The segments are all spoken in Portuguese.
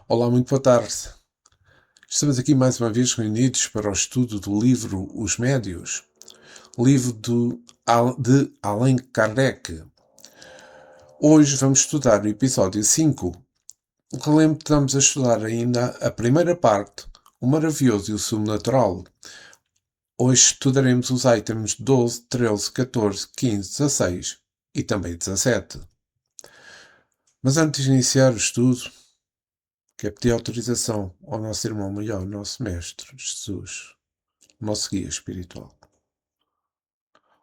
Olá, muito boa tarde. Estamos aqui mais uma vez reunidos para o estudo do livro Os Médios, livro de Allan Kardec. Hoje vamos estudar o episódio 5. Relembro que estamos a estudar ainda a primeira parte, o maravilhoso e o sobrenatural. Hoje estudaremos os itens 12, 13, 14, 15, 16 e também 17. Mas antes de iniciar o estudo, quero pedir autorização ao nosso irmão maior, nosso Mestre Jesus, nosso guia espiritual,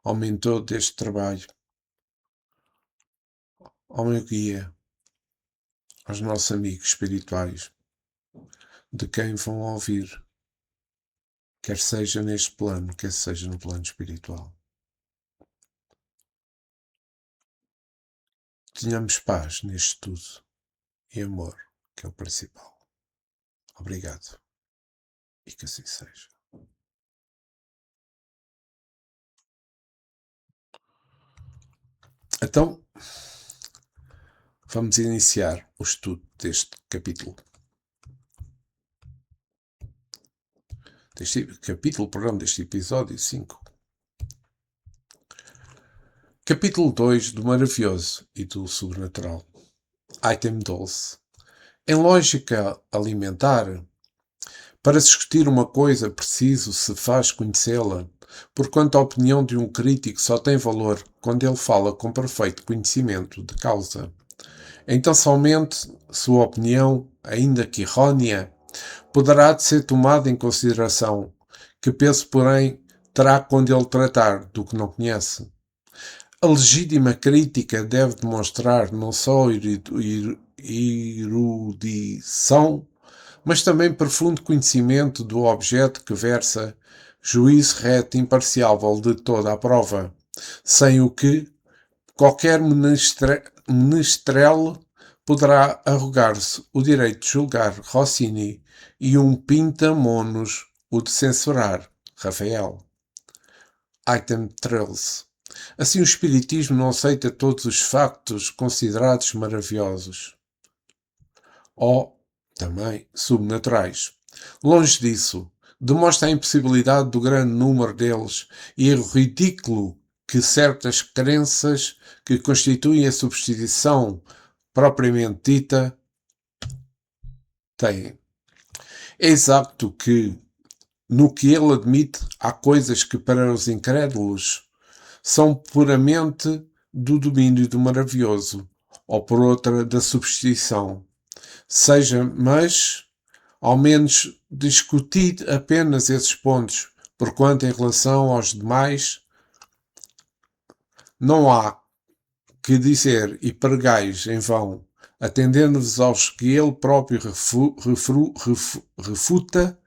ao mentor deste trabalho, ao meu guia, aos nossos amigos espirituais, de quem vão ouvir, quer seja neste plano, quer seja no plano espiritual. Tenhamos paz neste tudo e amor, que é o principal. Obrigado. E que assim seja. Então, vamos iniciar o estudo deste capítulo. Deste episódio 5. Capítulo 2 do Maravilhoso e do Sobrenatural. Item 12. Em lógica alimentar, para se discutir uma coisa preciso se faz conhecê-la, porquanto a opinião de um crítico só tem valor quando ele fala com perfeito conhecimento de causa. Então somente sua opinião, ainda que errônea, poderá de ser tomada em consideração, que peso, porém, terá quando ele tratar do que não conhece. A legítima crítica deve demonstrar não só erudição, mas também profundo conhecimento do objeto que versa, juízo reto e imparcial de toda a prova, sem o que qualquer menestrel poderá arrogar-se o direito de julgar Rossini e um Pintamonos o de censurar Rafael. Item 13. Assim, o Espiritismo não aceita todos os factos considerados maravilhosos ou, também, subnaturais. Longe disso, demonstra a impossibilidade do grande número deles e o ridículo que certas crenças que constituem a superstição propriamente dita têm. É exato que, no que ele admite, há coisas que para os incrédulos são puramente do domínio do maravilhoso, ou por outra da superstição. Seja, mas, ao menos, discutir apenas esses pontos, porquanto em relação aos demais não há que dizer e pregais em vão, atendendo-vos aos que ele próprio refuta,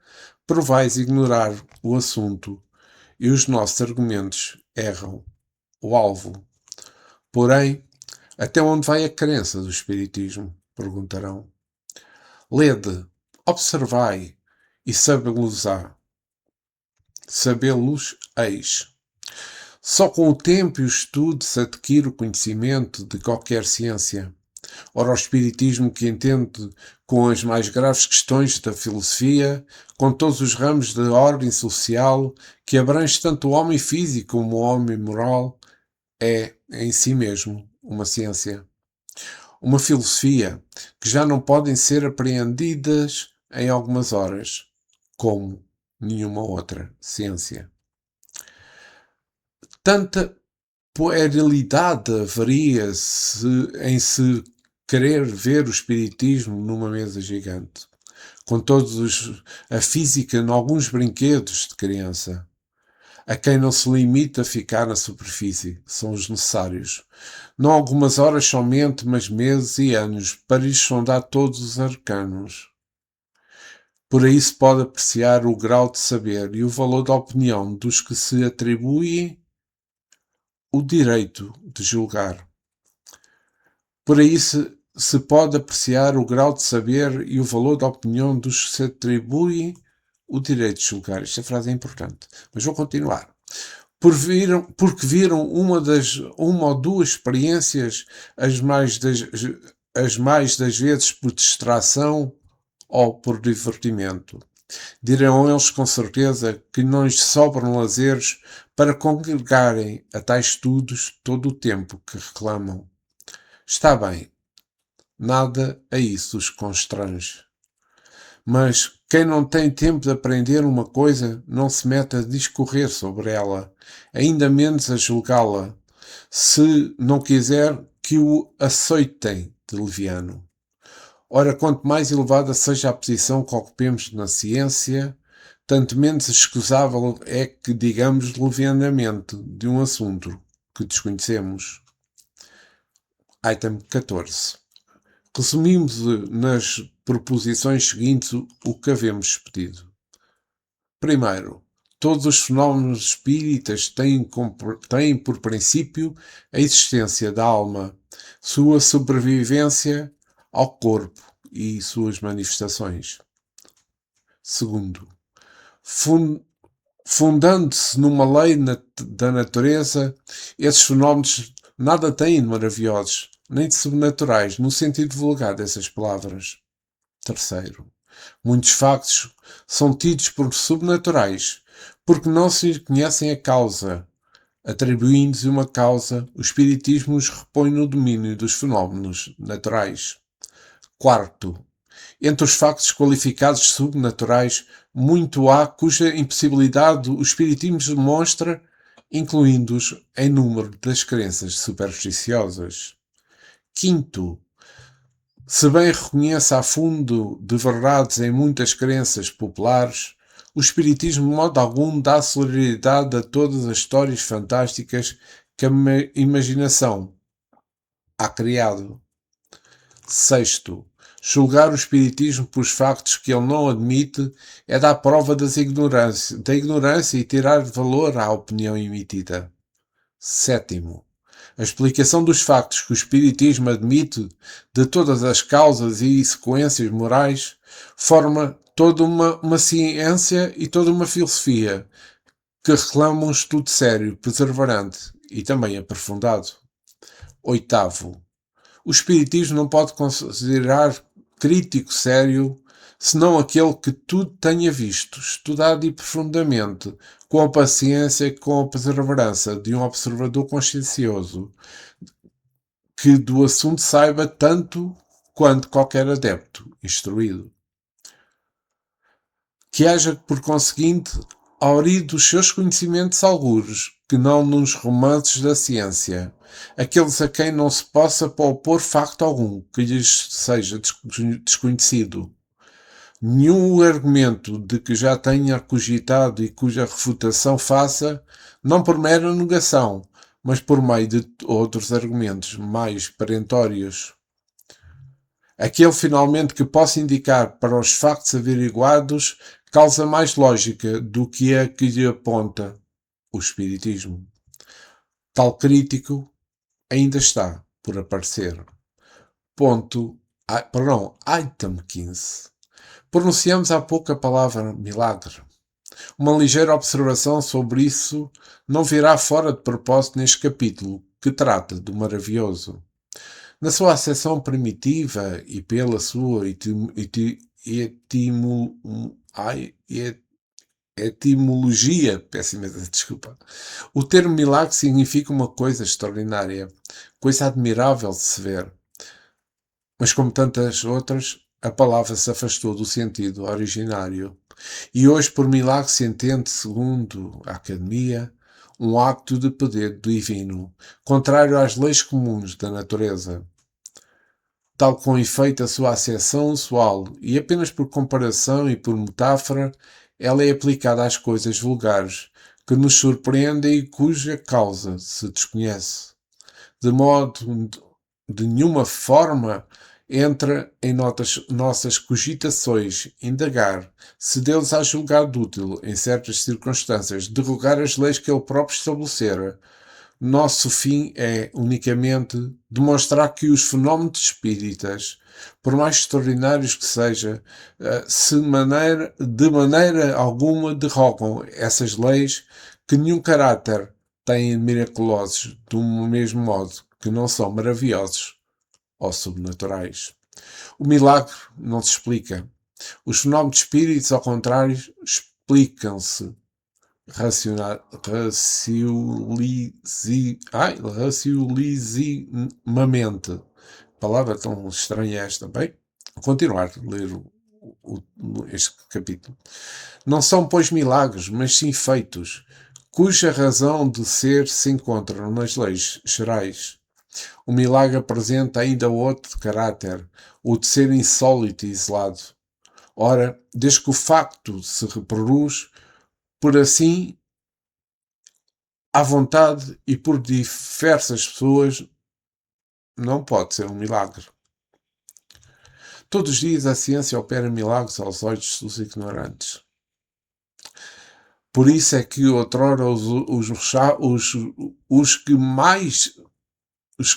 provais ignorar o assunto, e os nossos argumentos erram o alvo. Porém, até onde vai a crença do Espiritismo? Perguntarão. Lede, observai e sabê-los eis. Só com o tempo e o estudo se adquire o conhecimento de qualquer ciência. Ora, o Espiritismo, que entende com as mais graves questões da filosofia, com todos os ramos da ordem social, que abrange tanto o homem físico como o homem moral, é, em si mesmo, uma ciência. Uma filosofia que já não podem ser apreendidas em algumas horas, como nenhuma outra ciência. Tanta puerilidade haveria em se querer ver o espiritismo numa mesa gigante, com a física em alguns brinquedos de criança. A quem não se limita a ficar na superfície, são os necessários. Não algumas horas somente, mas meses e anos, para lhes sondar todos os arcanos. Por aí se pode apreciar o grau de saber e o valor da opinião dos que se atribuem o direito de julgar. Por aí se pode apreciar o grau de saber e o valor da opinião dos que se atribuem o direito de julgar. Esta frase é importante, mas vou continuar. Porque viram uma ou duas experiências, as mais das vezes por distração ou por divertimento. Dirão eles com certeza que não lhes sobram lazeres para congregarem a tais estudos todo o tempo que reclamam. Está bem, nada a isso os constrange. Mas quem não tem tempo de aprender uma coisa não se mete a discorrer sobre ela, ainda menos a julgá-la, se não quiser que o aceitem de leviano. Ora, quanto mais elevada seja a posição que ocupemos na ciência, tanto menos escusável é que digamos levianamente de um assunto que desconhecemos. Item 14. Resumimos nas proposições seguintes o que havemos pedido. Primeiro, todos os fenómenos espíritas têm por princípio a existência da alma, sua sobrevivência ao corpo e suas manifestações. Segundo, fundando-se numa lei da natureza, esses fenómenos nada têm de maravilhosos, nem de sobrenaturais, no sentido vulgar dessas palavras. Terceiro, muitos factos são tidos por sobrenaturais, porque não se conhecem a causa. Atribuindo-se uma causa, o Espiritismo os repõe no domínio dos fenómenos naturais. Quarto, entre os factos qualificados de sobrenaturais, muito há cuja impossibilidade o Espiritismo demonstra, incluindo-os em número das crenças supersticiosas. Quinto, se bem reconhece a fundo de verdades em muitas crenças populares, o Espiritismo de modo algum dá celeridade a todas as histórias fantásticas que a imaginação há criado. Sexto, julgar o Espiritismo pelos factos que ele não admite é dar prova da ignorância e tirar valor à opinião emitida. Sétimo, a explicação dos factos que o Espiritismo admite de todas as causas e sequências morais forma toda uma ciência e toda uma filosofia que reclamam um estudo sério, perseverante e também aprofundado. Oitavo, o Espiritismo não pode considerar crítico sério senão aquele que tudo tenha visto, estudado e profundamente, com a paciência e com a perseverança de um observador consciencioso, que do assunto saiba tanto quanto qualquer adepto instruído. Que haja, por conseguinte, aurido dos seus conhecimentos algures, que não nos romances da ciência, aqueles a quem não se possa opor facto algum que lhes seja desconhecido. Nenhum argumento de que já tenha cogitado e cuja refutação faça, não por mera negação, mas por meio de outros argumentos mais perentórios. Aquele finalmente que possa indicar para os factos averiguados causa mais lógica do que a que lhe aponta o Espiritismo. Tal crítico ainda está por aparecer. Item 15. Pronunciamos há pouco a palavra milagre. Uma ligeira observação sobre isso não virá fora de propósito neste capítulo, que trata do maravilhoso. Na sua acessão primitiva e pela sua etimologia, peço imensa desculpa, o termo milagre significa uma coisa extraordinária, coisa admirável de se ver. Mas como tantas outras, a palavra se afastou do sentido originário. E hoje por milagre se entende, segundo a Academia, um acto de poder divino, contrário às leis comuns da natureza. Tal com efeito a sua acessão usual, e apenas por comparação e por metáfora, ela é aplicada às coisas vulgares, que nos surpreendem e cuja causa se desconhece. De modo de nenhuma forma entra em nossas cogitações indagar se Deus há julgado útil, em certas circunstâncias, derrogar as leis que ele próprio estabelecera. Nosso fim é, unicamente, demonstrar que os fenómenos espíritas, por mais extraordinários que sejam, de maneira alguma derrogam essas leis que nenhum caráter têm miraculosos, do mesmo modo que não são maravilhosos ou sobrenaturais. O milagre não se explica. Os fenómenos de espíritos, ao contrário, explicam-se racionalizimamente. Palavra tão estranha esta. Bem, vou continuar a ler este capítulo. Não são, pois, milagres, mas sim feitos, cuja razão de ser se encontra nas leis gerais. O milagre apresenta ainda outro caráter, o de ser insólito e isolado. Ora, desde que o facto se reproduz, por assim, à vontade e por diversas pessoas, não pode ser um milagre. Todos os dias a ciência opera milagres aos olhos dos ignorantes. Por isso é que outrora os que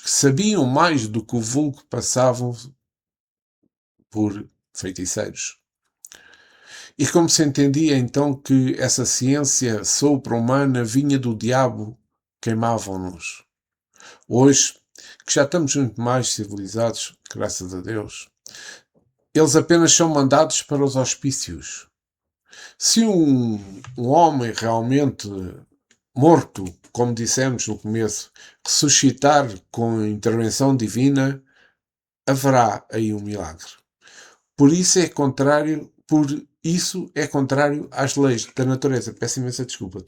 sabiam mais do que o vulgo passavam por feiticeiros. E como se entendia então que essa ciência sopra-humana vinha do diabo, queimavam-nos. Hoje, que já estamos muito mais civilizados, graças a Deus, eles apenas são mandados para os hospícios. Se um homem realmente morto, como dissemos no começo, ressuscitar com intervenção divina, haverá aí um milagre. Por isso é contrário às leis da natureza. Peço imensa desculpa,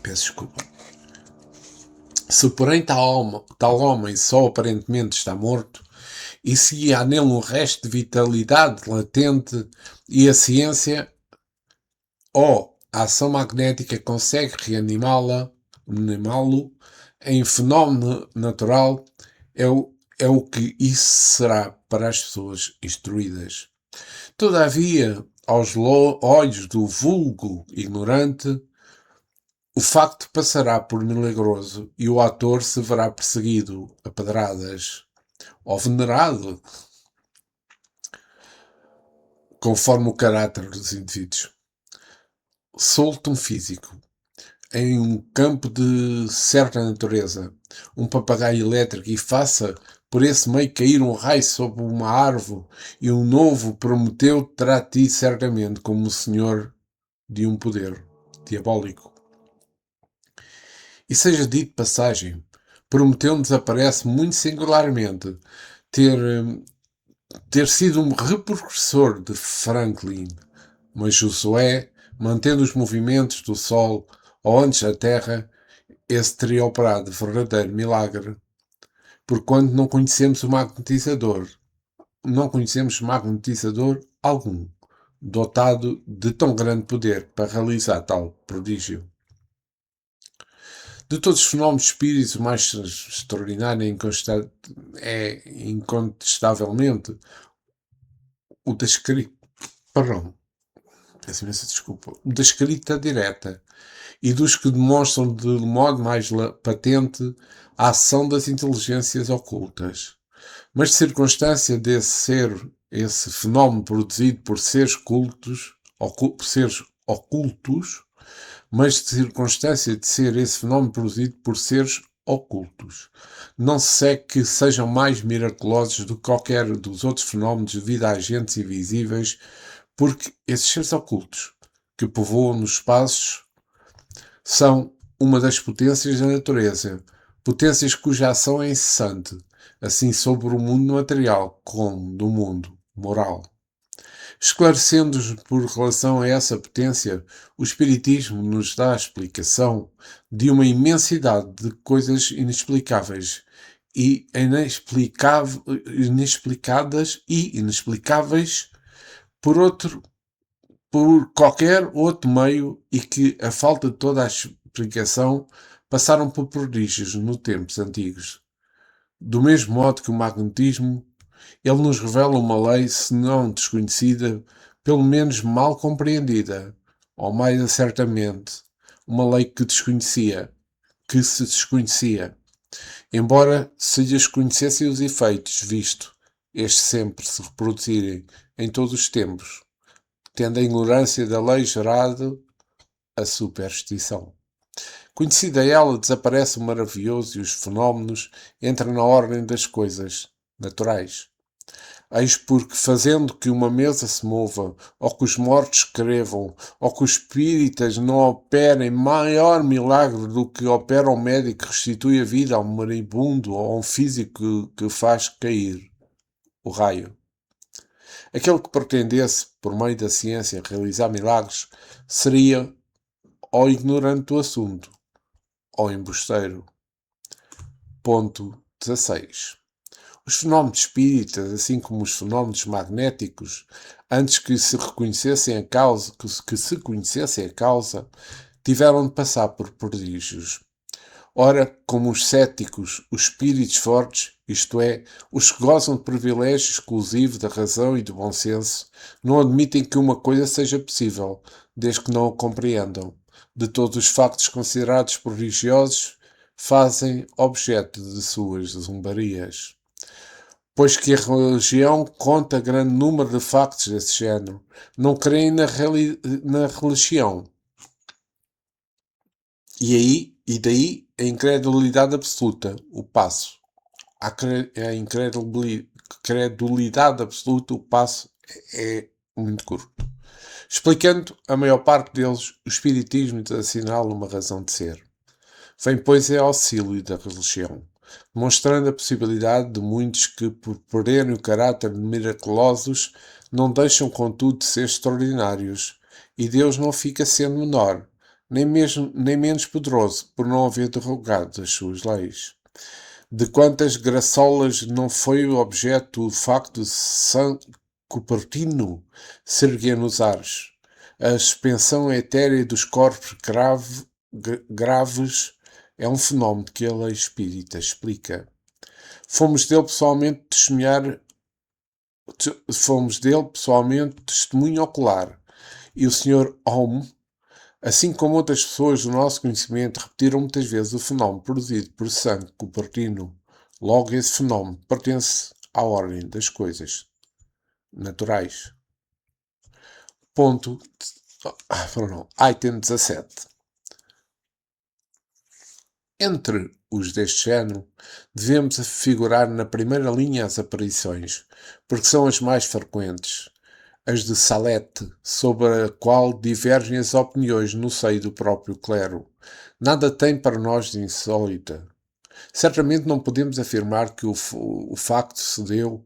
Peço desculpa. Se, porém, tal homem só aparentemente está morto, e se há nele um resto de vitalidade latente e a ciência ou a ação magnética consegue reanimá-lo em fenómeno natural, é o que isso será para as pessoas instruídas. Todavia, aos olhos do vulgo ignorante, o facto passará por milagroso e o ator se verá perseguido a pedradas ou venerado, conforme o caráter dos indivíduos. Solto um físico em um campo de certa natureza, um papagaio elétrico, e faça por esse meio cair um raio sobre uma árvore, e um novo Prometeu terá ti certamente como o senhor de um poder diabólico. E seja dito de passagem, Prometeu nos aparece muito singularmente ter sido um reprecursor de Franklin, mas Josué, mantendo os movimentos do Sol ou antes da Terra, esse teria operado verdadeiro milagre, porquanto não conhecemos magnetizador algum, dotado de tão grande poder para realizar tal prodígio. De todos os fenómenos espíritos, o mais extraordinário é incontestavelmente o da escrita, o da escrita direta, e dos que demonstram de modo mais patente a ação das inteligências ocultas. Mas de circunstância de ser esse fenómeno produzido por seres ocultos, mas de circunstância de ser esse fenómeno produzido por seres ocultos, não se segue que sejam mais miraculosos do que qualquer dos outros fenómenos devido a agentes invisíveis, porque esses seres ocultos que povoam nos espaços são uma das potências da natureza, potências cuja ação é incessante, assim sobre o mundo material como do mundo moral. Esclarecendo-nos por relação a essa potência, o Espiritismo nos dá a explicação de uma imensidade de coisas inexplicáveis e inexplicáveis por qualquer outro meio, e que, a falta de toda a explicação, passaram por prodígios no tempos antigos. Do mesmo modo que o magnetismo, ele nos revela uma lei, se não desconhecida, pelo menos mal compreendida, ou mais certamente, uma lei que se desconhecia, embora se lhes conhecessem os efeitos, visto estes sempre se reproduzirem em todos os tempos, tendo a ignorância da lei gerado a superstição. Conhecida ela, desaparece o maravilhoso e os fenómenos entram na ordem das coisas naturais. Eis porque, fazendo que uma mesa se mova, ou que os mortos escrevam, ou que os espíritas não operem maior milagre do que opera um médico que restitui a vida a um moribundo ou a um físico que faz cair o raio. Aquele que pretendesse, por meio da ciência, realizar milagres, seria ou ignorante do assunto, ou embusteiro. Ponto 16. Os fenómenos espíritas, assim como os fenómenos magnéticos, antes que se reconhecessem a causa, que se conhecessem a causa, tiveram de passar por prodígios. Ora, como os céticos, os espíritos fortes, isto é, os que gozam de privilégio exclusivo da razão e do bom senso, não admitem que uma coisa seja possível, desde que não a compreendam. De todos os factos considerados prodigiosos, fazem objeto de suas zombarias. Pois que a religião conta grande número de factos desse género, não creem na religião. E daí a incredulidade absoluta, o passo. A incredulidade absoluta, o passo é muito curto. Explicando a maior parte deles, o espiritismo assinala uma razão de ser. Vem, pois, é auxílio da religião, demonstrando a possibilidade de muitos que, por perderem o caráter de miraculosos, não deixam, contudo, de ser extraordinários, e Deus não fica sendo menor, nem menos poderoso, por não haver derrogado as suas leis. De quantas graçolas não foi o objeto o facto de São Cupertino se erguer nos ares, a suspensão etérea dos corpos graves é um fenómeno que a lei espírita explica. Fomos dele pessoalmente testemunho ocular, e o Sr. Ohm, assim como outras pessoas do nosso conhecimento, repetiram muitas vezes o fenómeno produzido por São Cupertino. Logo, esse fenómeno pertence à ordem das coisas naturais. Ponto. Item 17. Entre os deste género, devemos figurar na primeira linha as aparições, porque são as mais frequentes, as de Salete, sobre a qual divergem as opiniões no seio do próprio clero. Nada tem para nós de insólita. Certamente não podemos afirmar que o facto se deu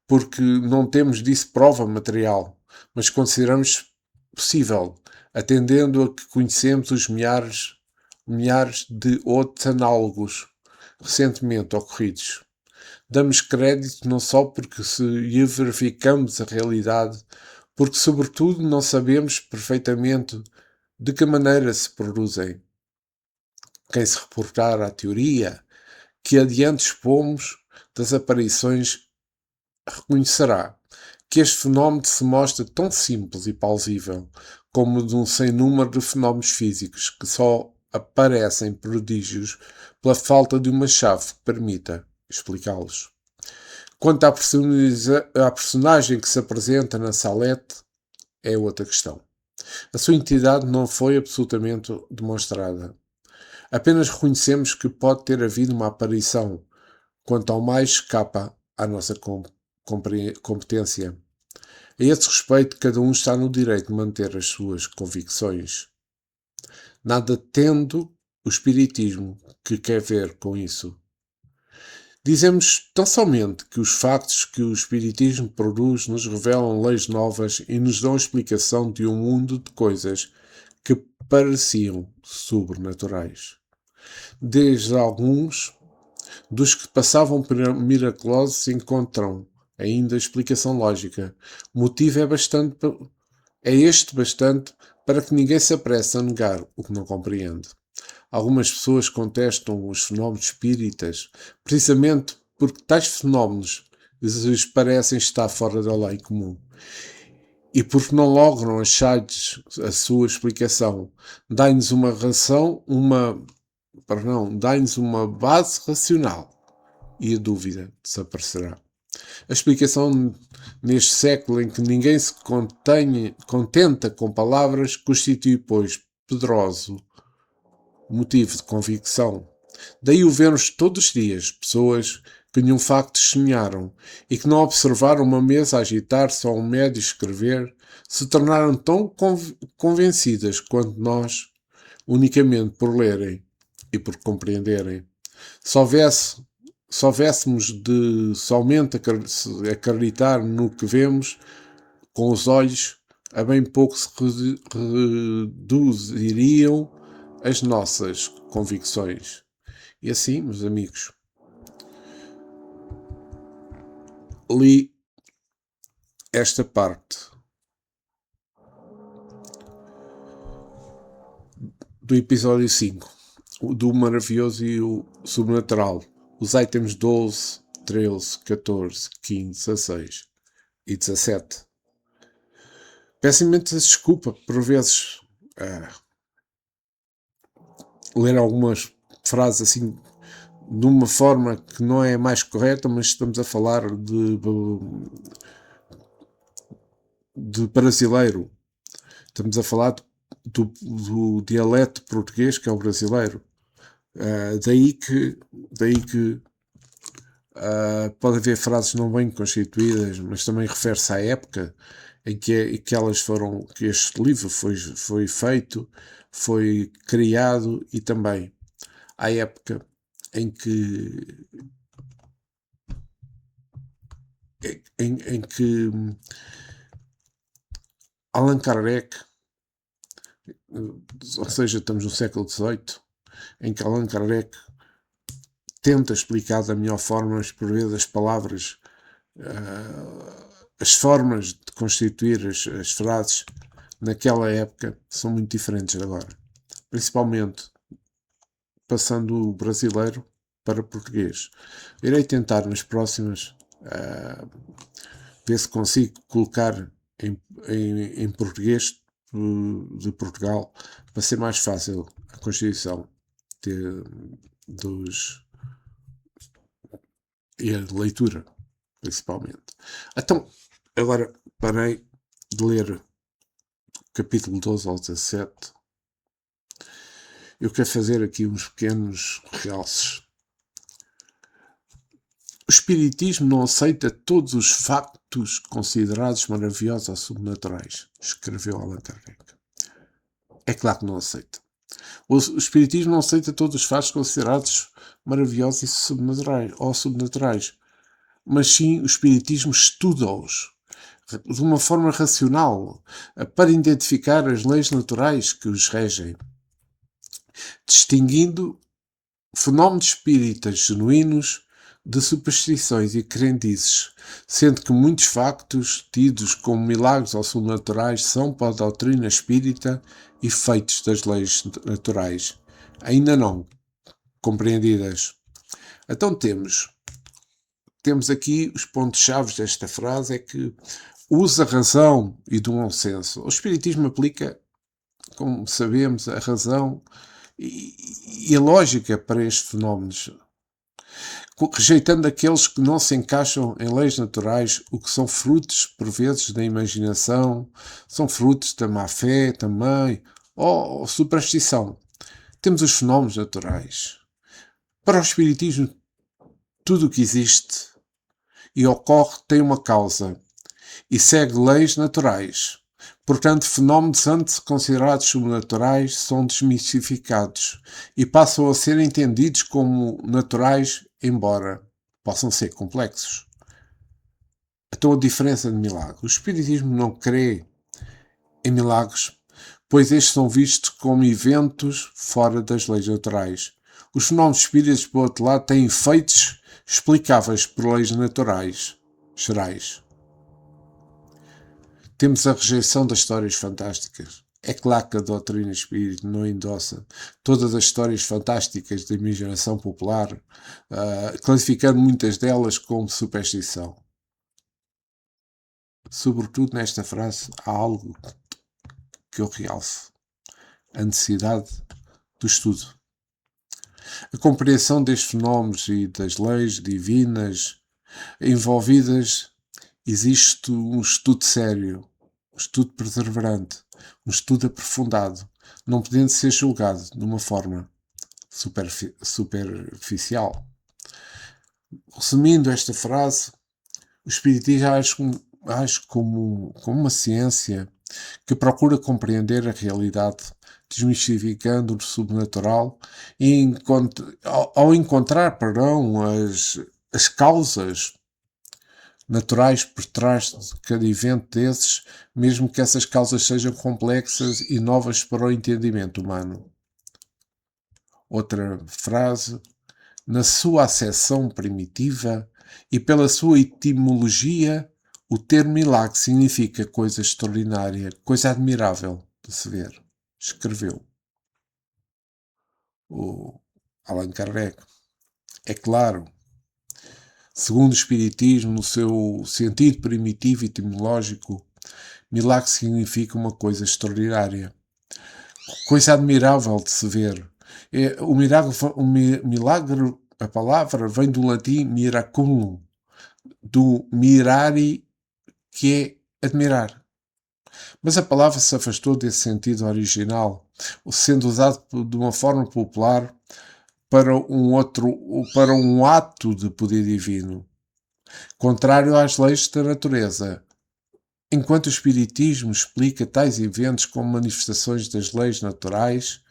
porque não temos disso prova material, mas consideramos possível, atendendo a que conhecemos os milhares de outros análogos recentemente ocorridos. Damos crédito não só porque se verificamos a realidade, porque sobretudo não sabemos perfeitamente de que maneira se produzem. Quem se reportar à teoria que adiante expomos das aparições reconhecerá que este fenómeno se mostra tão simples e plausível como de um sem número de fenómenos físicos que só aparecem prodígios pela falta de uma chave que permita explicá-los. Quanto à personagem que se apresenta na Salete, é outra questão. A sua entidade não foi absolutamente demonstrada. Apenas reconhecemos que pode ter havido uma aparição, quanto ao mais escapa à nossa competência. A esse respeito, cada um está no direito de manter as suas convicções. Nada tendo o espiritismo que quer ver com isso. Dizemos tão somente que os factos que o espiritismo produz nos revelam leis novas e nos dão a explicação de um mundo de coisas que pareciam sobrenaturais. Desde alguns dos que passavam por miraculosos encontram ainda explicação lógica. O motivo é este bastante para que ninguém se apresse a negar o que não compreende. Algumas pessoas contestam os fenómenos espíritas precisamente porque tais fenómenos lhes parecem estar fora da lei comum e porque não logram achar-lhes a sua explicação. Dá-nos uma base racional e a dúvida desaparecerá. A explicação neste século em que ninguém se contenta com palavras constitui, pois, poderoso motivo de convicção. Daí o vermos todos os dias pessoas que nenhum facto sonharam e que não observaram uma mesa a agitar-se ou um médio escrever, se tornaram tão convencidas quanto nós, unicamente por lerem e por compreenderem. Se houvéssemos de somente acreditar no que vemos com os olhos, a bem pouco se reduziriam as nossas convicções. E assim, meus amigos, li esta parte do episódio 5, do maravilhoso e o sobrenatural. Os itens 12, 13, 14, 15, 16 e 17. Peço imensa desculpa por vezes ler algumas frases assim de uma forma que não é mais correta, mas estamos a falar de brasileiro. Estamos a falar do dialeto português, que é o brasileiro. Daí que pode haver frases não bem constituídas, mas também refere-se à época em que elas foram, que este livro foi feito, foi criado, e também à época em que Allan Kardec, ou seja, estamos no século XVIII, em que Allan Kardec tenta explicar da melhor forma, mas por vezes as palavras, as formas de constituir as frases naquela época são muito diferentes de agora. Principalmente passando o brasileiro para português. Irei tentar nas próximas ver se consigo colocar em português de Portugal, para ser mais fácil a constituição e a leitura, principalmente. Então, agora parei de ler capítulo 12 ao 17. Eu quero fazer aqui uns pequenos realces. O Espiritismo não aceita todos os factos considerados maravilhosos ou sobrenaturais, escreveu Allan Kardec. É claro que não aceita. O Espiritismo não aceita todos os factos considerados maravilhosos e sobrenaturais, mas sim o Espiritismo estuda-os de uma forma racional para identificar as leis naturais que os regem, distinguindo fenómenos espíritas genuínos de superstições e crendices, sendo que muitos factos tidos como milagres ou sobrenaturais são, para a doutrina espírita, efeitos das leis naturais, ainda não compreendidas. Então temos aqui os pontos-chave desta frase, é que usa a razão e do bom senso. O Espiritismo aplica, como sabemos, a razão e a lógica para estes fenómenos, rejeitando aqueles que não se encaixam em leis naturais, o que são frutos, por vezes, da imaginação, são frutos da má-fé também, ou superstição. Temos os fenómenos naturais. Para o Espiritismo, tudo o que existe e ocorre tem uma causa e segue leis naturais. Portanto, fenómenos antes considerados sobrenaturais são desmistificados e passam a ser entendidos como naturais, embora possam ser complexos. Então, a diferença de milagre. O Espiritismo não crê em milagres, pois estes são vistos como eventos fora das leis naturais. Os fenómenos espíritas, por outro lado, têm efeitos explicáveis por leis naturais, gerais. Temos a rejeição das histórias fantásticas. É claro que a doutrina espírita não endossa todas as histórias fantásticas da imaginação popular, classificando muitas delas como superstição. Sobretudo nesta frase há algo que eu realço: a necessidade do estudo. A compreensão destes fenómenos e das leis divinas envolvidas, existe um estudo sério, um estudo perseverante, um estudo aprofundado, não podendo ser julgado de uma forma superficial. Resumindo esta frase, o Espiritismo age como uma ciência que procura compreender a realidade, desmistificando o subnatural e ao encontrar, as causas naturais por trás de cada evento desses, mesmo que essas causas sejam complexas e novas para o entendimento humano. Outra frase: na sua acessão primitiva e pela sua etimologia, o termo milagre significa coisa extraordinária, coisa admirável de se ver. Escreveu o Allan Kardec. É claro, segundo o Espiritismo, no seu sentido primitivo e etimológico, milagre significa uma coisa extraordinária, coisa admirável de se ver. Milagre, a palavra vem do latim miraculum, do mirari, que é admirar. Mas a palavra se afastou desse sentido original, sendo usado de uma forma popular para um ato de poder divino, contrário às leis da natureza. Enquanto o Espiritismo explica tais eventos como manifestações das leis naturais,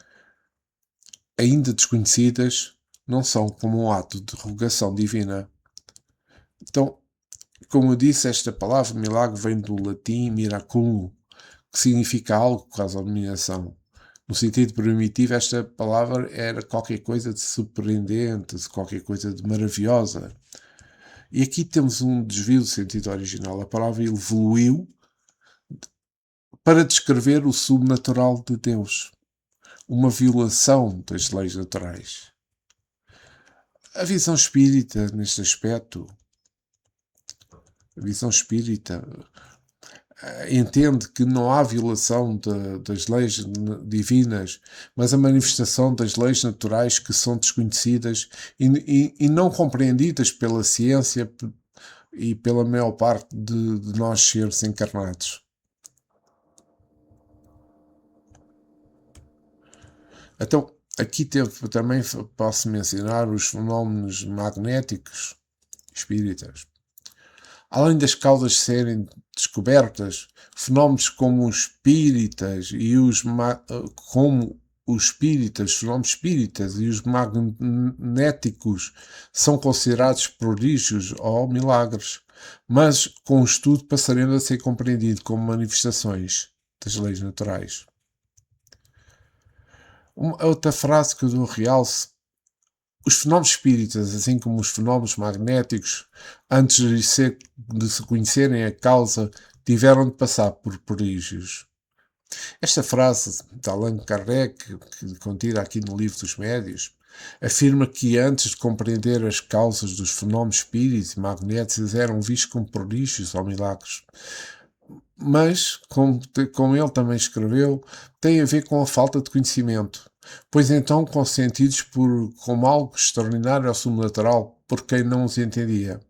ainda desconhecidas, não são como um ato de rogação divina. Então, como eu disse, esta palavra milagre vem do latim miraculum, que significa algo que causa dominação. No sentido primitivo, esta palavra era qualquer coisa de surpreendente, de qualquer coisa de maravilhosa. E aqui temos um desvio do sentido original. A palavra evoluiu para descrever o subnatural de Deus, uma violação das leis naturais. A visão espírita, neste aspecto, a visão espírita entende que não há violação das leis divinas, mas a manifestação das leis naturais que são desconhecidas e não compreendidas pela ciência e pela maior parte de nós seres encarnados. Então, aqui também posso mencionar os fenómenos magnéticos espíritas. Além das causas serem descobertas, fenómenos como os espíritas e os fenómenos espíritas e os magnéticos são considerados prodígios ou milagres, mas com o estudo passaremos a ser compreendidos como manifestações das leis naturais. Outra frase que eu dou realce: os fenómenos espíritas, assim como os fenómenos magnéticos, antes de se conhecerem a causa, tiveram de passar por prodígios. Esta frase de Allan Kardec, contida aqui no Livro dos Médiuns, afirma que antes de compreender as causas dos fenómenos espíritos e magnéticos eram vistos como prodígios ou milagres. Mas, como ele também escreveu, tem a ver com a falta de conhecimento, pois então consentidos como algo extraordinário ou subnatural por quem não os entendia.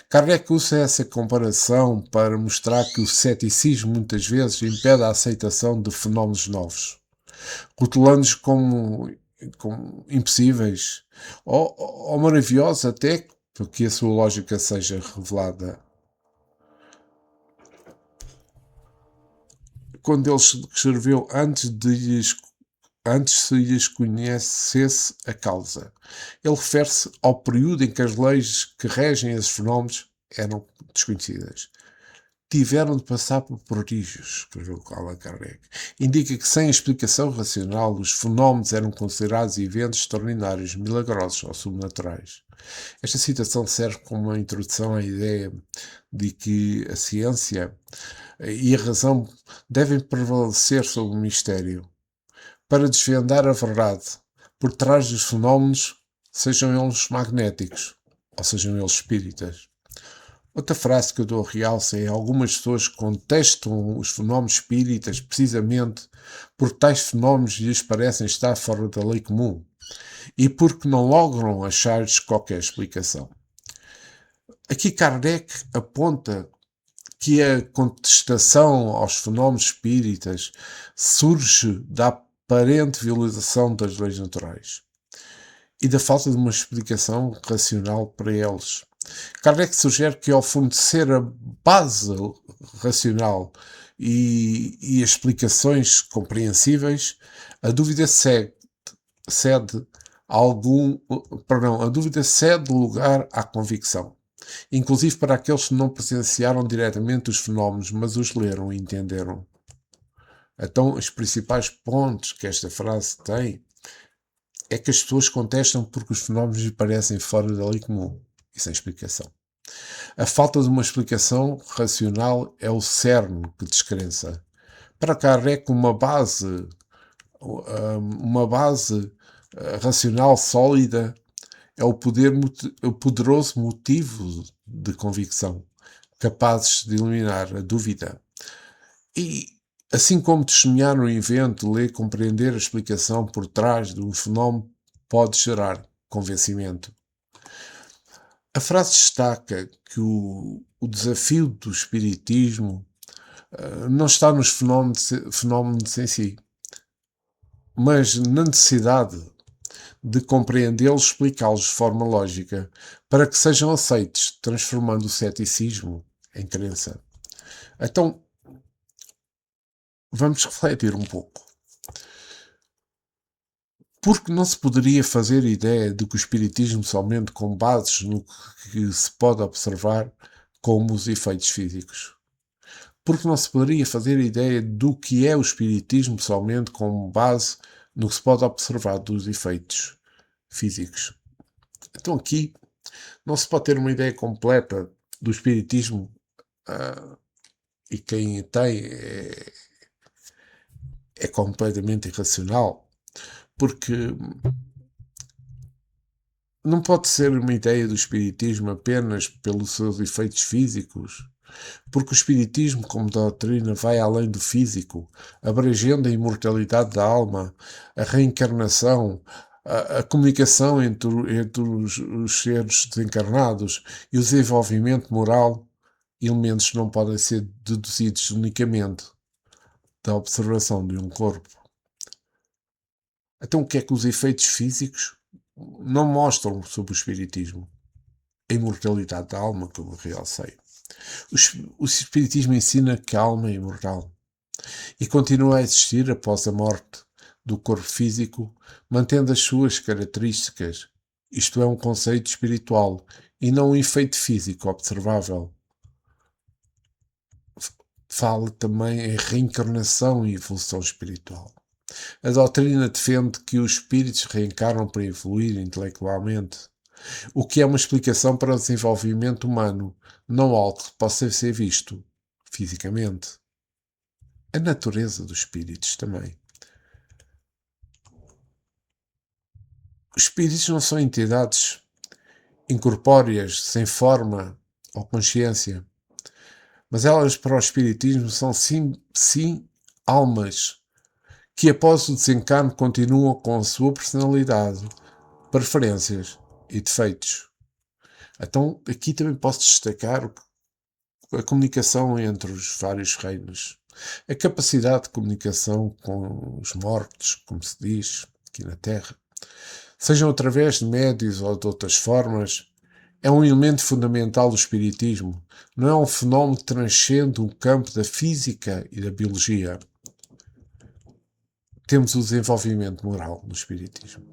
Kardec usa essa comparação para mostrar que o ceticismo muitas vezes impede a aceitação de fenómenos novos, rotulando-os como impossíveis ou maravilhosos até que a sua lógica seja revelada. Quando ele escreveu antes se lhes conhecesse a causa, ele refere-se ao período em que as leis que regem esses fenómenos eram desconhecidas. Tiveram de passar por prodígios, escreveu Allan Kardec. Indica que, sem explicação racional, os fenómenos eram considerados eventos extraordinários, milagrosos ou subnaturais. Esta citação serve como uma introdução à ideia de que a ciência e a razão devem prevalecer sobre o mistério, para desvendar a verdade por trás dos fenómenos, sejam eles magnéticos ou sejam eles espíritas. Outra frase que eu dou realce é: algumas pessoas contestam os fenómenos espíritas precisamente porque tais fenómenos lhes parecem estar fora da lei comum e porque não logram achar-lhes qualquer explicação. Aqui Kardec aponta que a contestação aos fenómenos espíritas surge da aparente violação das leis naturais. e da falta de uma explicação racional para eles. Kardec sugere que, ao fornecer a base racional e as explicações compreensíveis, a dúvida cede a dúvida cede lugar à convicção, inclusive para aqueles que não presenciaram diretamente os fenómenos, mas os leram e entenderam. Então, os principais pontos que esta frase tem é que as pessoas contestam porque os fenómenos lhes parecem fora da lei comum e sem explicação. A falta de uma explicação racional é o cerne que descrença. Para Kardec, uma base racional sólida é o poderoso motivo de convicção, capazes de eliminar a dúvida. E, assim como testemunhar no evento, ler, compreender a explicação por trás de um fenómeno pode gerar convencimento. A frase destaca que o desafio do espiritismo não está nos fenómenos em si, mas na necessidade de compreendê-los e explicá-los de forma lógica para que sejam aceitos, transformando o ceticismo em crença. Então, vamos refletir um pouco. Porque não se poderia fazer ideia de que o espiritismo somente com bases no que se pode observar como os efeitos físicos? Porque não se poderia fazer ideia do que é o espiritismo somente com base no que se pode observar dos efeitos físicos? Então aqui não se pode ter uma ideia completa do espiritismo e quem tem é completamente irracional, porque não pode ser uma ideia do espiritismo apenas pelos seus efeitos físicos, porque o espiritismo, como doutrina, vai além do físico, abrangendo a imortalidade da alma, a reencarnação, a comunicação entre os seres desencarnados e o desenvolvimento moral, elementos que não podem ser deduzidos unicamente da observação de um corpo. Então, o que é que os efeitos físicos não mostram sobre o espiritismo? A imortalidade da alma, como eu realcei. O espiritismo ensina que a alma é imortal e continua a existir após a morte do corpo físico, mantendo as suas características. Isto é um conceito espiritual e não um efeito físico observável. Fala também em reencarnação e evolução espiritual. A doutrina defende que os espíritos reencarnam para evoluir intelectualmente, o que é uma explicação para o desenvolvimento humano, não algo que possa ser visto fisicamente. A natureza dos espíritos também. Os espíritos não são entidades incorpóreas, sem forma ou consciência, mas elas para o espiritismo são sim almas que após o desencarne continuam com a sua personalidade, preferências e defeitos. Então aqui também posso destacar a comunicação entre os vários reinos, a capacidade de comunicação com os mortos, como se diz aqui na Terra, sejam através de médios ou de outras formas, é um elemento fundamental do espiritismo. Não é um fenómeno que transcende o campo da física e da biologia. Temos o desenvolvimento moral no espiritismo.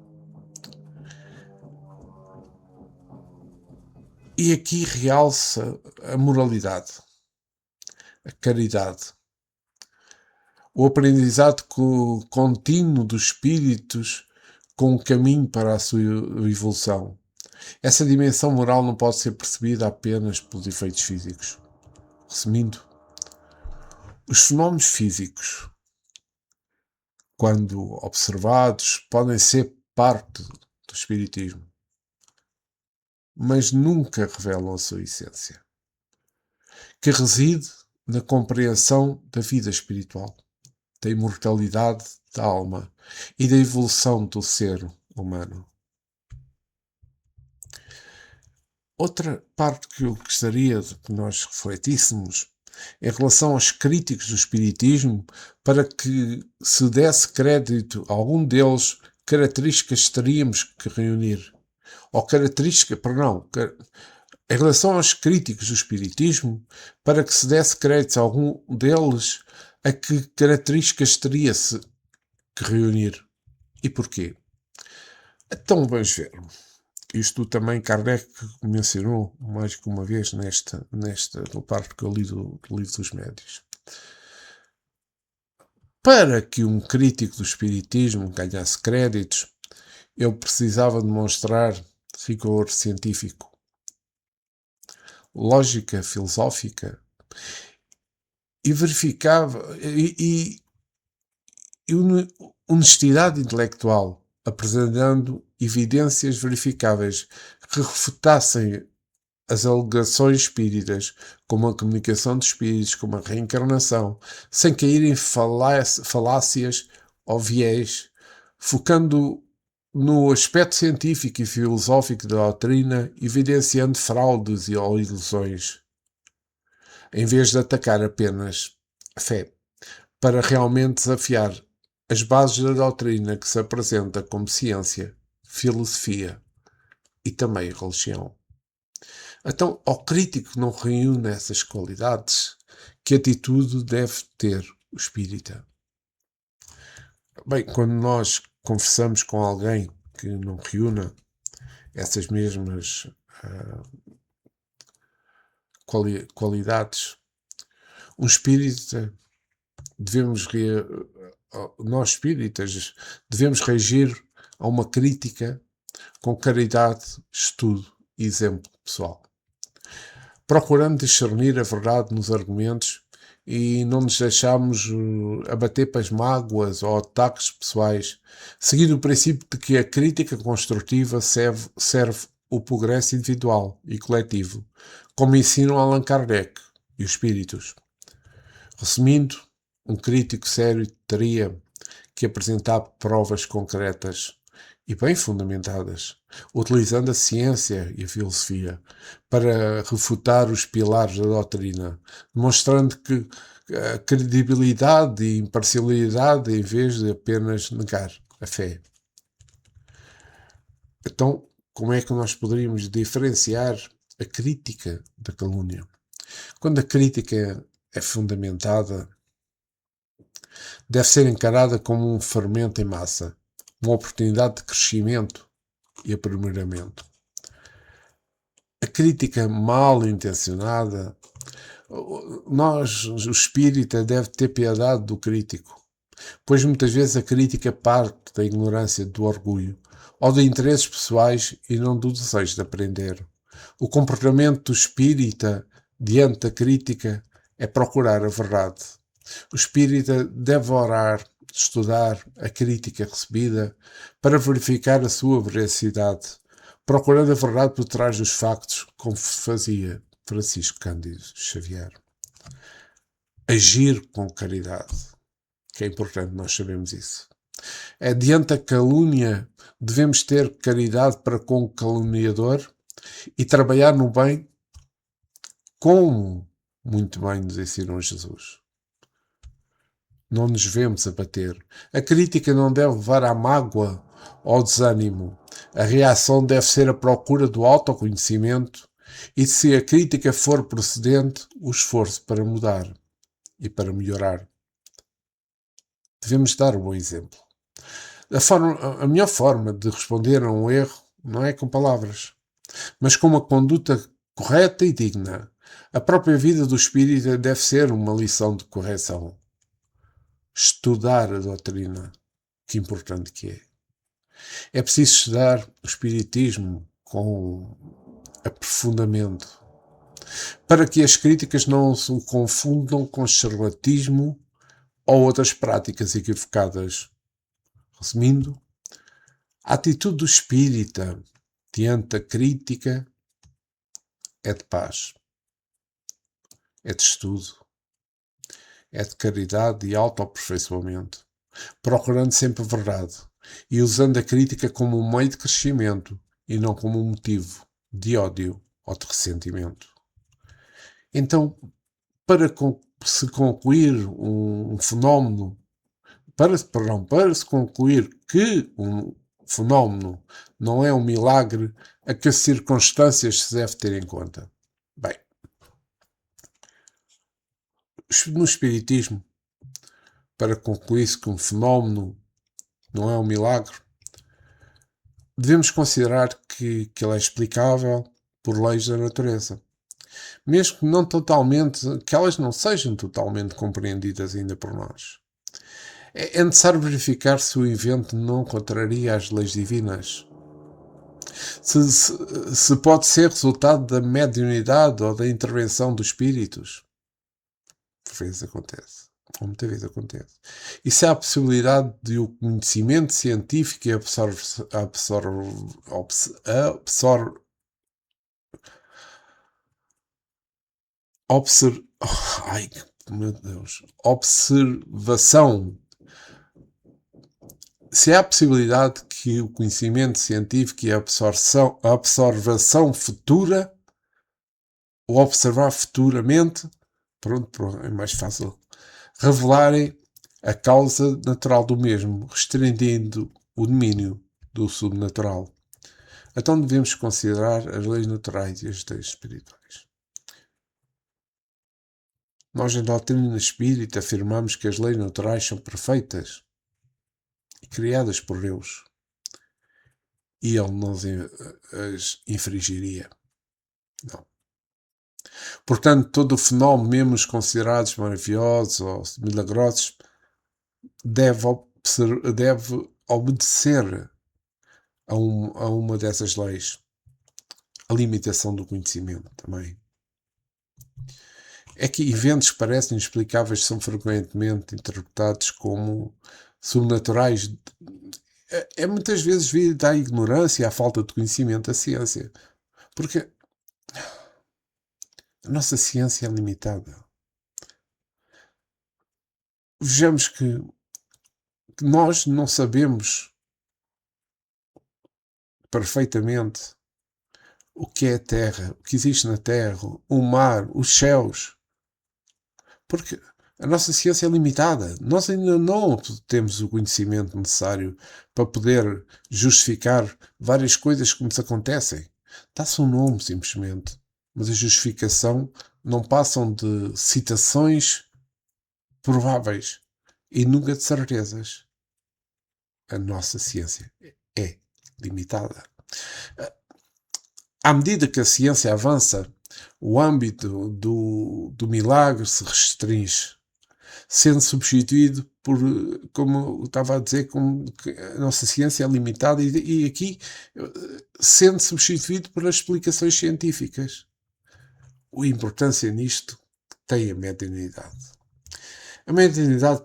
E aqui realça a moralidade, a caridade, o aprendizado contínuo dos espíritos com o caminho para a sua evolução. Essa dimensão moral não pode ser percebida apenas pelos efeitos físicos. Resumindo, os fenómenos físicos, quando observados, podem ser parte do espiritismo, mas nunca revelam a sua essência, que reside na compreensão da vida espiritual, da imortalidade da alma e da evolução do ser humano. Outra parte que eu gostaria de que nós refletíssemos em relação aos críticos do espiritismo, para que se desse crédito a algum deles características teríamos que reunir? Ou característica, perdão, em relação aos críticos do Espiritismo, para que se desse crédito a algum deles, a que características teria-se que reunir? E porquê? Então vamos ver. Isto também Kardec mencionou mais que uma vez nesta parte que eu li do Livro dos Médios. Para que um crítico do Espiritismo ganhasse créditos, ele precisava demonstrar rigor científico, lógica filosófica e verificava e honestidade intelectual, apresentando evidências verificáveis que refutassem as alegações espíritas, como a comunicação de espíritos, como a reencarnação, sem cair em falácias ou viés, focando no aspecto científico e filosófico da doutrina, evidenciando fraudes ou ilusões, em vez de atacar apenas a fé, para realmente desafiar as bases da doutrina que se apresenta como ciência, filosofia e também religião. Então, ao crítico que não reúne essas qualidades, que atitude deve ter o espírita? Bem, quando nós conversamos com alguém que não reúna essas mesmas qualidades, um espírita nós espíritas devemos reagir a uma crítica com caridade, estudo e exemplo pessoal, procurando discernir a verdade nos argumentos e não nos deixarmos abater pelas mágoas ou ataques pessoais, seguindo o princípio de que a crítica construtiva serve o progresso individual e coletivo, como ensinam Allan Kardec e os espíritos. Resumindo, um crítico sério teria que apresentar provas concretas e bem fundamentadas, utilizando a ciência e a filosofia para refutar os pilares da doutrina, demonstrando que a credibilidade e imparcialidade em vez de apenas negar a fé. Então, como é que nós poderíamos diferenciar a crítica da calúnia? Quando a crítica é fundamentada, deve ser encarada como um fermento em massa, uma oportunidade de crescimento e aprimoramento. A crítica mal intencionada, o espírita deve ter piedade do crítico, pois muitas vezes a crítica parte da ignorância, do orgulho, ou de interesses pessoais e não do desejo de aprender. O comportamento do espírita diante da crítica é procurar a verdade. O espírita deve orar, estudar a crítica recebida para verificar a sua veracidade, procurando a verdade por trás dos factos, como fazia Francisco Cândido Xavier. Agir com caridade, que é importante, nós sabemos isso. Diante da calúnia, devemos ter caridade para com o caluniador e trabalhar no bem, como muito bem nos ensinou Jesus. Não nos devemos abater. A crítica não deve levar à mágoa ou ao desânimo. A reação deve ser a procura do autoconhecimento e, se a crítica for procedente, o esforço para mudar e para melhorar. Devemos dar um bom exemplo. A melhor forma de responder a um erro não é com palavras, mas com uma conduta correta e digna. A própria vida do espírita deve ser uma lição de correção. Estudar a doutrina, que importante que é. É preciso estudar o espiritismo com aprofundamento, para que as críticas não se confundam com charlatismo ou outras práticas equivocadas. Resumindo, a atitude do espírita diante da crítica é de paz, é de estudo, é de caridade e autoaperfeiçoamento, procurando sempre a verdade e usando a crítica como um meio de crescimento e não como um motivo de ódio ou de ressentimento. Então, para se concluir um fenómeno para se concluir que um fenómeno não é um milagre, a que circunstâncias se deve ter em conta? Bem, no Espiritismo, para concluir-se que um fenómeno não é um milagre, devemos considerar que ele é explicável por leis da natureza. Mesmo que não totalmente, que elas não sejam totalmente compreendidas ainda por nós. É necessário verificar se o evento não contraria as leis divinas. Se pode ser resultado da mediunidade ou da intervenção dos espíritos. Por vezes acontece. Ou muitas vezes acontece. E se há a possibilidade de o conhecimento científico e observação. Se há a possibilidade que o conhecimento científico e a observação futura, ou observar futuramente, pronto, é mais fácil, revelarem a causa natural do mesmo, restringindo o domínio do subnatural. Então devemos considerar as leis naturais e as leis espirituais. Nós, na doutrina espírita, afirmamos que as leis naturais são perfeitas e criadas por Deus. E Ele não as infringiria. Não. Portanto, todo o fenómeno, mesmo os considerados maravilhosos ou milagrosos, deve obedecer a uma dessas leis. A limitação do conhecimento também. É que eventos que parecem inexplicáveis são frequentemente interpretados como sobrenaturais. É muitas vezes devido à ignorância e à falta de conhecimento da ciência. Porque a nossa ciência é limitada. Vejamos que nós não sabemos perfeitamente o que é a Terra, o que existe na Terra, o mar, os céus. Porque a nossa ciência é limitada. Nós ainda não temos o conhecimento necessário para poder justificar várias coisas que nos acontecem. Dá-se um nome, simplesmente. Mas a justificação não passam de citações prováveis e nunca de certezas. A nossa ciência é limitada. À medida que a ciência avança, o âmbito do milagre se restringe, sendo substituído por, como eu estava a dizer, como a nossa ciência é limitada e aqui sendo substituído por explicações científicas. A importância nisto tem a mediunidade. A mediunidade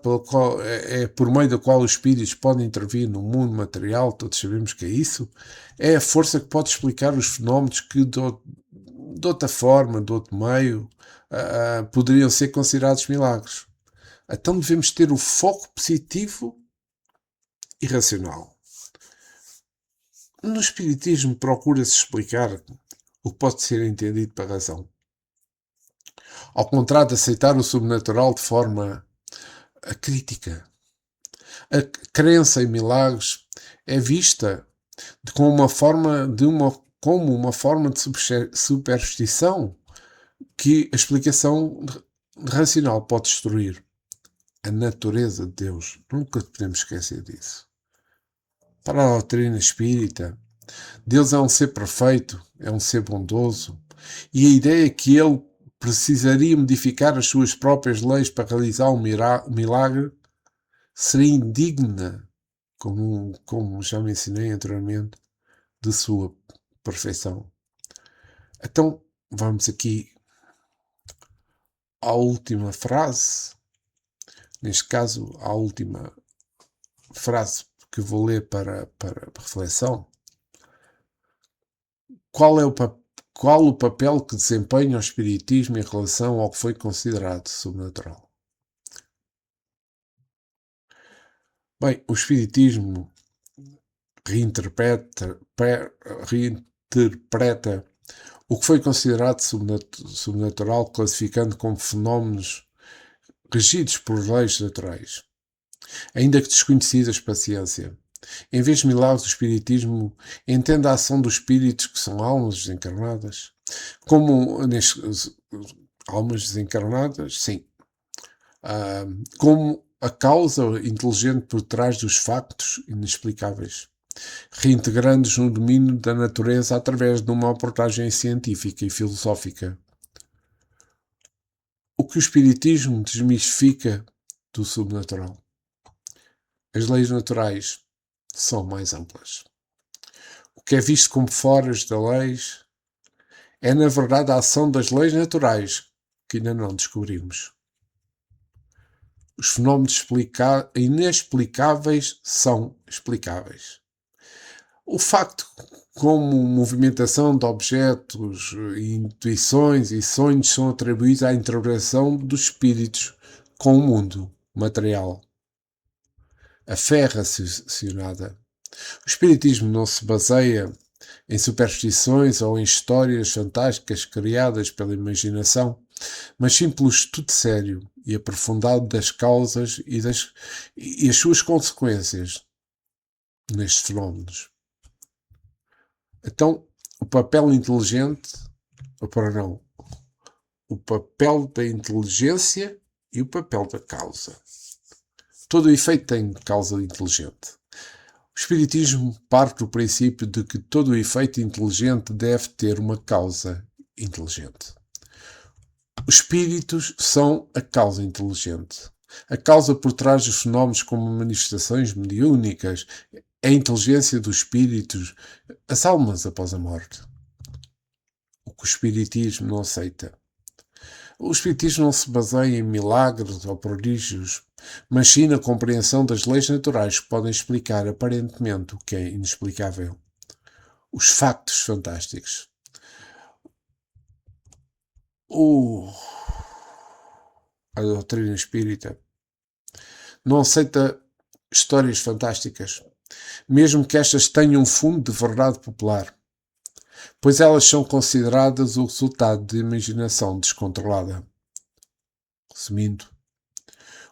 é por meio da qual os espíritos podem intervir no mundo material, todos sabemos que é isso, é a força que pode explicar os fenómenos que de outra forma, de outro meio, poderiam ser considerados milagres. Então devemos ter o foco positivo e racional. No Espiritismo procura-se explicar o que pode ser entendido pela razão. Ao contrário de aceitar o sobrenatural de forma crítica. A crença em milagres é vista como uma forma de superstição que a explicação racional pode destruir. A natureza de Deus. Nunca podemos esquecer disso. Para a doutrina espírita, Deus é um ser perfeito, é um ser bondoso, e a ideia é que ele precisaria modificar as suas próprias leis para realizar um milagre seria indigna, como já mencionei anteriormente, de sua perfeição. Então, vamos aqui à última frase, neste caso, à última frase que vou ler para reflexão. Qual o papel que desempenha o Espiritismo em relação ao que foi considerado sobrenatural? Bem, o Espiritismo reinterpreta o que foi considerado sobrenatural, classificando como fenómenos regidos por leis naturais. ainda que desconhecidas para a ciência. Em vez de milagres, o Espiritismo entende a ação dos espíritos, que são almas desencarnadas, como almas desencarnadas, sim, como a causa inteligente por trás dos factos inexplicáveis, reintegrando-os no domínio da natureza através de uma abordagem científica e filosófica. O que o Espiritismo desmistifica do subnatural. As leis naturais são mais amplas. O que é visto como foras da lei é, na verdade, a ação das leis naturais que ainda não descobrimos. Os fenómenos inexplicáveis são explicáveis. O facto como movimentação de objetos, intuições e sonhos são atribuídos à interação dos espíritos com o mundo material. A fé raciocinada. O Espiritismo não se baseia em superstições ou em histórias fantásticas criadas pela imaginação, mas sim pelo estudo sério e aprofundado das causas e as suas consequências nestes fenómenos. Então, o papel inteligente, o papel da inteligência e o papel da causa. Todo o efeito tem causa inteligente. O Espiritismo parte do princípio de que todo o efeito inteligente deve ter uma causa inteligente. Os espíritos são a causa inteligente. A causa por trás dos fenómenos como manifestações mediúnicas, a inteligência dos espíritos, as almas após a morte. O que o Espiritismo não aceita. O Espiritismo não se baseia em milagres ou prodígios, mas sim na compreensão das leis naturais que podem explicar aparentemente o que é inexplicável. Os factos fantásticos. A doutrina espírita não aceita histórias fantásticas, mesmo que estas tenham um fundo de verdade popular, pois elas são consideradas o resultado de imaginação descontrolada. Resumindo,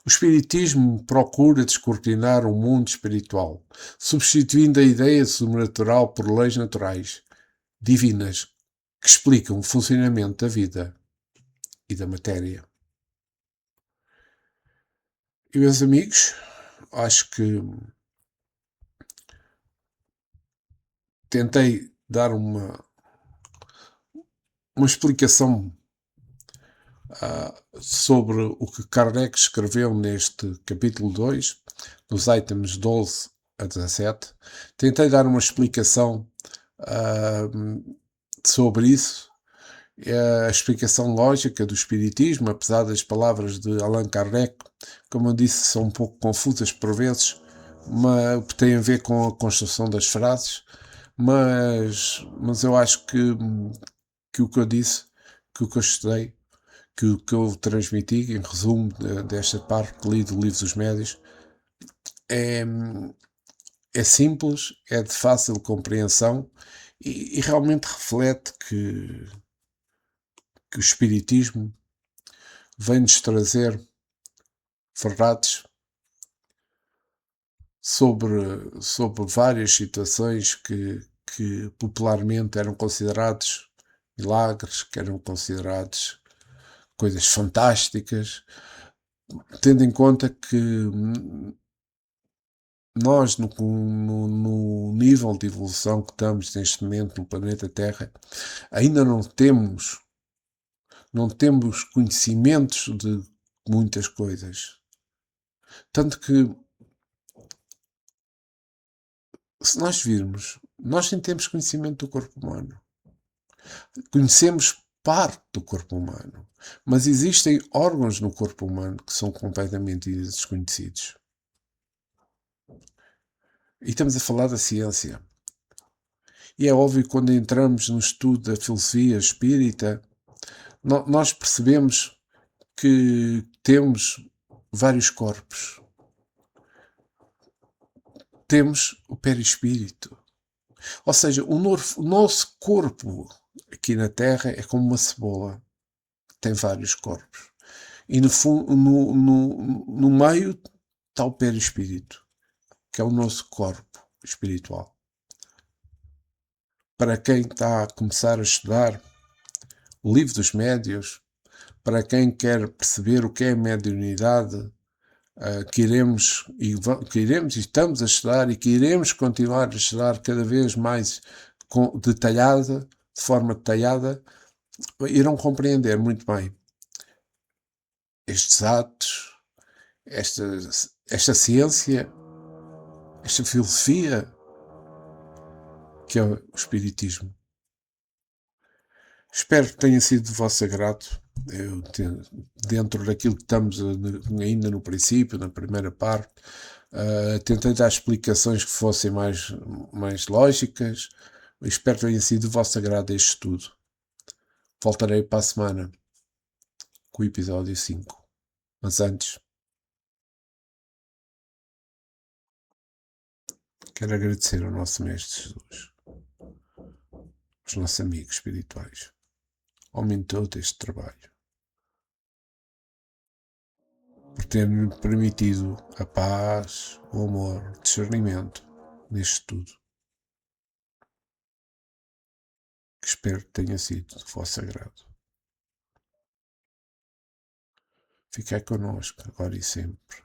o Espiritismo procura descortinar o mundo espiritual, substituindo a ideia sobrenatural por leis naturais, divinas, que explicam o funcionamento da vida e da matéria. E, meus amigos, acho que tentei dar uma explicação sobre o que Kardec escreveu neste capítulo 2, nos itens 12 a 17. Tentei dar uma explicação sobre isso, a explicação lógica do Espiritismo, apesar das palavras de Allan Kardec, como eu disse, são um pouco confusas por vezes, mas tem a ver com a construção das frases, mas eu acho que o que eu disse, que o que eu estudei, que o que eu transmiti, em resumo desta parte que li do Livro dos Médios, é simples, é de fácil compreensão e realmente reflete que o Espiritismo vem-nos trazer verdades sobre várias situações que popularmente eram considerados milagres, que eram considerados coisas fantásticas, tendo em conta que nós, no nível de evolução que estamos neste momento no planeta Terra, ainda não temos conhecimentos de muitas coisas. Tanto que, se nós virmos, nós nem temos conhecimento do corpo humano. Conhecemos parte do corpo humano, mas existem órgãos no corpo humano que são completamente desconhecidos. E estamos a falar da ciência. E é óbvio que quando entramos no estudo da filosofia espírita, nós percebemos que temos vários corpos. Temos o perispírito. Ou seja, o nosso corpo aqui na Terra é como uma cebola. Tem vários corpos. E no meio está o perispírito, que é o nosso corpo espiritual. Para quem está a começar a estudar o livro dos médiuns, para quem quer perceber o que é mediunidade, queremos e estamos a estudar e que iremos continuar a estudar cada vez mais detalhada, de forma detalhada, irão compreender muito bem estes atos, esta ciência, esta filosofia que é o Espiritismo. Espero que tenha sido de vosso agrado. Dentro daquilo que estamos ainda no princípio, na primeira parte, tentei dar explicações que fossem mais lógicas. Espero que tenha sido de vosso agrado este estudo. Voltarei para a semana com o episódio 5. Mas antes, quero agradecer ao nosso Mestre Jesus, aos nossos amigos espirituais, ao mentor deste trabalho, por ter-me permitido a paz, o amor, o discernimento neste estudo, que espero que tenha sido de vosso agrado. Fiquai connosco, agora e sempre,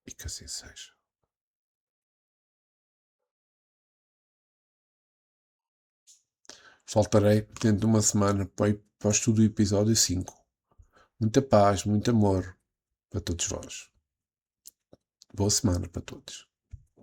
e que assim seja. Voltarei dentro de uma semana para o estudo do episódio 5. Muita paz, muito amor para todos vós. Boa semana para todos.